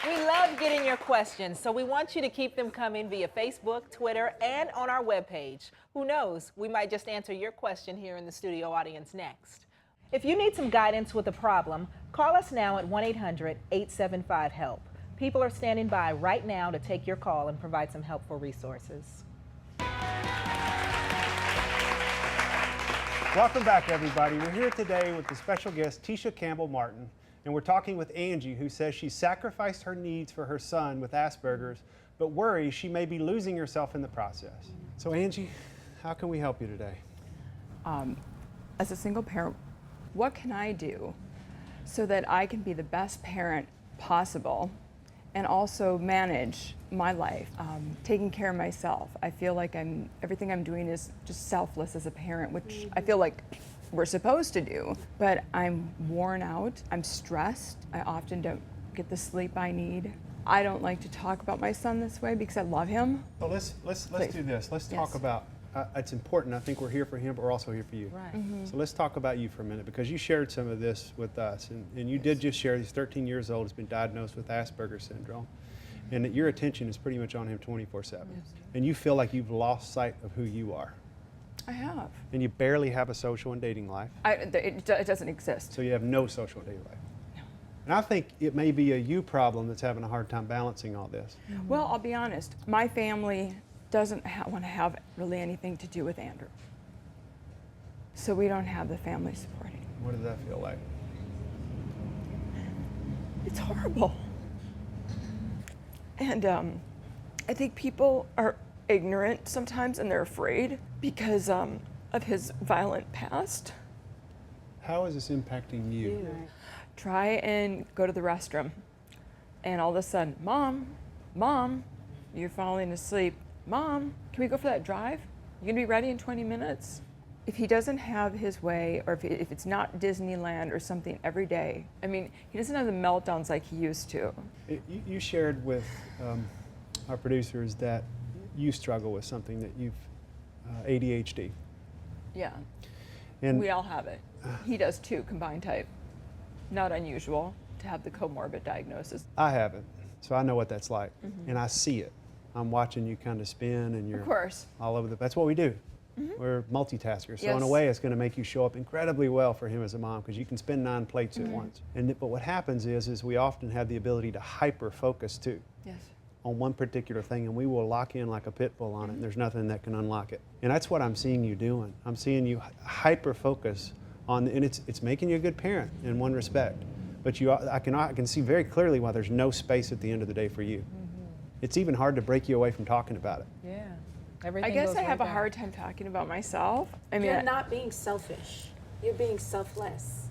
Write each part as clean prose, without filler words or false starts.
We love getting your questions, so we want you to keep them coming via Facebook, Twitter, and on our webpage. Who knows, we might just answer your question here in the studio audience next. If you need some guidance with a problem, call us now at 1-800-875-HELP. People are standing by right now to take your call and provide some helpful resources. Welcome back, everybody. We're here today with the special guest, Tisha Campbell-Martin, and we're talking with Angie, who says she sacrificed her needs for her son with Asperger's, but worries she may be losing herself in the process. So Angie, how can we help you today? As a single parent, what can I do so that I can be the best parent possible and also manage my life, taking care of myself? I feel like everything I'm doing is just selfless as a parent, which I feel like we're supposed to do, but I'm worn out, I'm stressed, I often don't get the sleep I need. I don't like to talk about my son this way because I love him. Well, let's do this. Let's talk about, it's important, I think we're here for him, but we're also here for you. Right. So let's talk about you for a minute, because you shared some of this with us, and you did just share he's 13 years old, has been diagnosed with Asperger's syndrome, and that your attention is pretty much on him 24/7. And you feel like you've lost sight of who you are. I have. And you barely have a social and dating life. It doesn't exist. So you have no social and dating life. No. And I think it may be a you problem that's having a hard time balancing all this. Well, I'll be honest, my family doesn't want to have really anything to do with Andrew. So we don't have the family supporting. What does that feel like? It's horrible. And I think people are ignorant sometimes, and they're afraid because of his violent past. How is this impacting you? Try and go to the restroom, and all of a sudden, Mom, you're falling asleep. Mom, can we go for that drive? You gonna be ready in 20 minutes? If he doesn't have his way, or if it's not Disneyland or something every day, I mean, he doesn't have the meltdowns like he used to. You shared with our producers that you struggle with something that you've, ADHD. Yeah, And we all have it. He does too, combined type. Not unusual to have the comorbid diagnosis. I have it, so I know what that's like, and I see it. I'm watching you kind of spin, and you're Of course. all over that's what we do. We're multitaskers, so in a Yes. way it's going to make you show up incredibly well for him as a mom, because you can spin 9 plates at once. But what happens is we often have the ability to hyper focus too Yes. on one particular thing, and we will lock in like a pit bull on it, and there's nothing that can unlock it. And that's what I'm seeing you doing. I'm seeing you hyper focus on, and it's making you a good parent in one respect, but I can see very clearly why there's no space at the end of the day for you. It's even hard to break you away from talking about it. Yeah. Everything I guess goes I have right a hard time talking about myself. I mean, You're not being selfish. You're being selfless.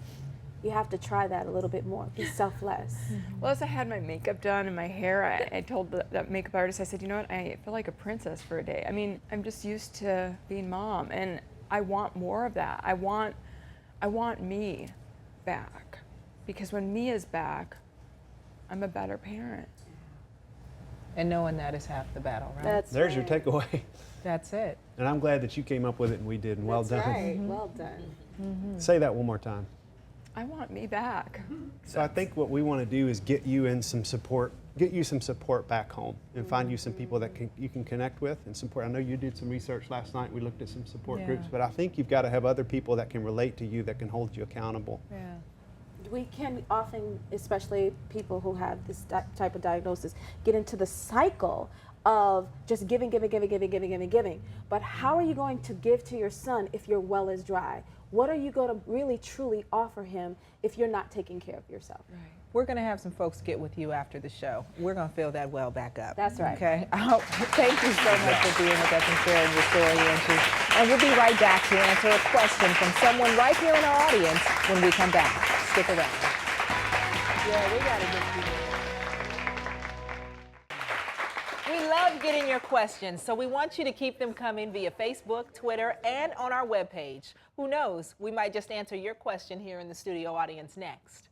You have to try that a little bit more. Be selfless. well, as I had my makeup done and my hair, I told that makeup artist, I said, you know what, I feel like a princess for a day. I mean, I'm just used to being mom, and I want more of that. I want me back, because when me is back, I'm a better parent. And knowing that is half the battle, right? There's right. your takeaway. That's it. And I'm glad that you came up with it and we did, and well That's done. right. Well done. Say that one more time. I want me back. So I think what we want to do is get you some support back home, and find you some people that you can connect with and support. I know you did some research last night. We looked at some support groups, but I think you've got to have other people that can relate to you, that can hold you accountable. Yeah. We can often, especially people who have this type of diagnosis, get into the cycle of just giving. But how are you going to give to your son if your well is dry? What are you going to really truly offer him if you're not taking care of yourself? Right. We're going to have some folks get with you after the show. We're going to fill that well back up. That's right. Okay. Thank you so much for being with us and sharing your story, Angie. And we'll be right back to answer a question from someone right here in our audience when we come back. Stick around. Yeah, we got to get you. We love getting your questions, so we want you to keep them coming via Facebook, Twitter, and on our webpage. Who knows, we might just answer your question here in the studio audience next.